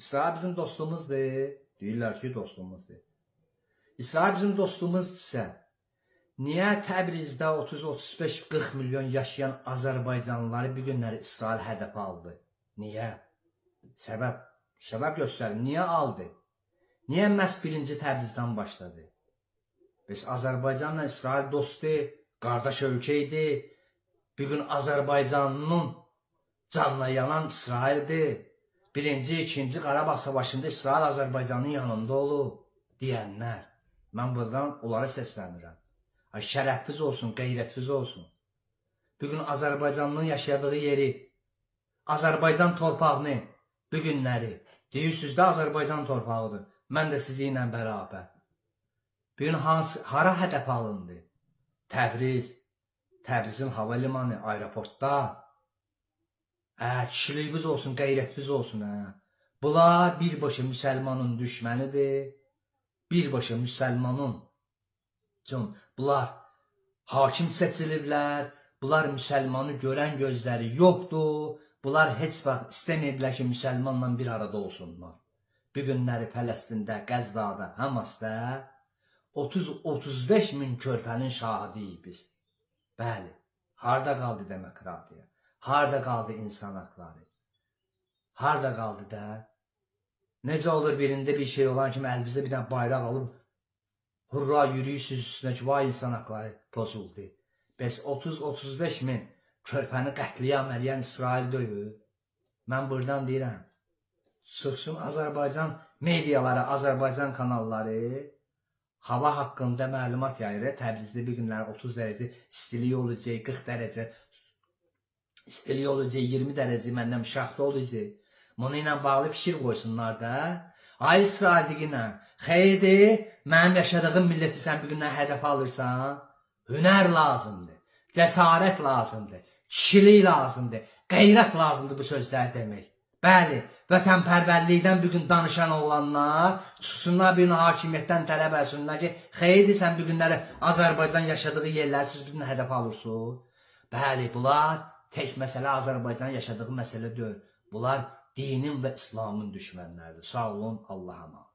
İsrail bizim dostumuzdur. Deyirlər ki, dostumuzdur. İsrail bizim dostumuzsa, niyə Təbrizdə 30-35-40 milyon yaşayan Azərbaycanlıları bir günləri İsrail hədəf aldı? Niyə? Səbəb göstərin. Niyə aldı? Niyə məhz birinci Təbrizdən başladı? Biz Azərbaycanla İsrail dostdur, qardaş ölkə idi. Bir gün Azərbaycanın canla yanan İsraildir. Birinci, ikinci Qarabağ savaşında İsrail Azərbaycanın yanında olub deyənlər. Mən buradan onlara səslənirəm. Ay, şərəfiniz olsun, qeyrətiniz olsun. Bir gün Azərbaycanın yaşadığı yeri, Azərbaycan torpağını, bu günləri deyirsiniz də Azərbaycan torpağıdır. Mən də sizi ilə bərabər. Bir gün hara hədəf alındı? Təbriz. Təbrizin hava limanı, aeroportda. Kişiliyiniz olsun, qeyrətiniz olsun. Bunlar birbaşa müsəlmanın düşmənidir. Birbaşa müsəlmanın. Bunlar hakim seçiliblər. Bunlar müsəlmanı görən gözləri yoxdur. Bunlar heç vaxt istəməyiblər ki, müsəlmanla bir arada olsunlar. Bir günləri Fələstində, Qəzzada, Hamasda 30-35 min körpənin şahidiyik biz. Bəli, harada qaldı demokratiya? Harada qaldı insan haqları? Harada qaldı da? Necə olur birində bir şey olan kimi əlinizdə bir dənə bayraq alıb hurra yürüyürsünüz üstünə ki, vay insan haqları pozuldu. Bəs 30-35 min körpəni qətliyam eləyən İsrail döyür. Mən buradan deyirəm, çıxsın Azərbaycan mediaları, Azərbaycan kanalları hava haqqında məlumat yayır. Təbrizdə bir günlər 30 dərəcə istilik olacaq, 40 dərəcə istilik olacaq, 20 dərəcə məndən şaxta olacaq. Bunu ilə bağlı fikir qoysunlar da. Ay İsrail deyinə, xeyirdir, mənim yaşadığım milləti sən bir gündən hədəf alırsan. Hünər lazımdır, cəsarət lazımdır, kişilik lazımdır, qeyrət lazımdır bu sözləri demək. Bəli, vətənpərvərlikdən bir gün danışan oğlanlar çıxsınlar bir gün hakimiyyətdən tələb etsinlər ki, xeyirdir sən bir günləri Azərbaycan yaşadığı yerləri siz bir gün hədəf alırsınız. Bəli, bunlar tək məsələ Azərbaycan yaşadığı məsələ deyil. Bunlar dinin və İslamın düşmənləridir. Sağ olun, Allah'a emanet.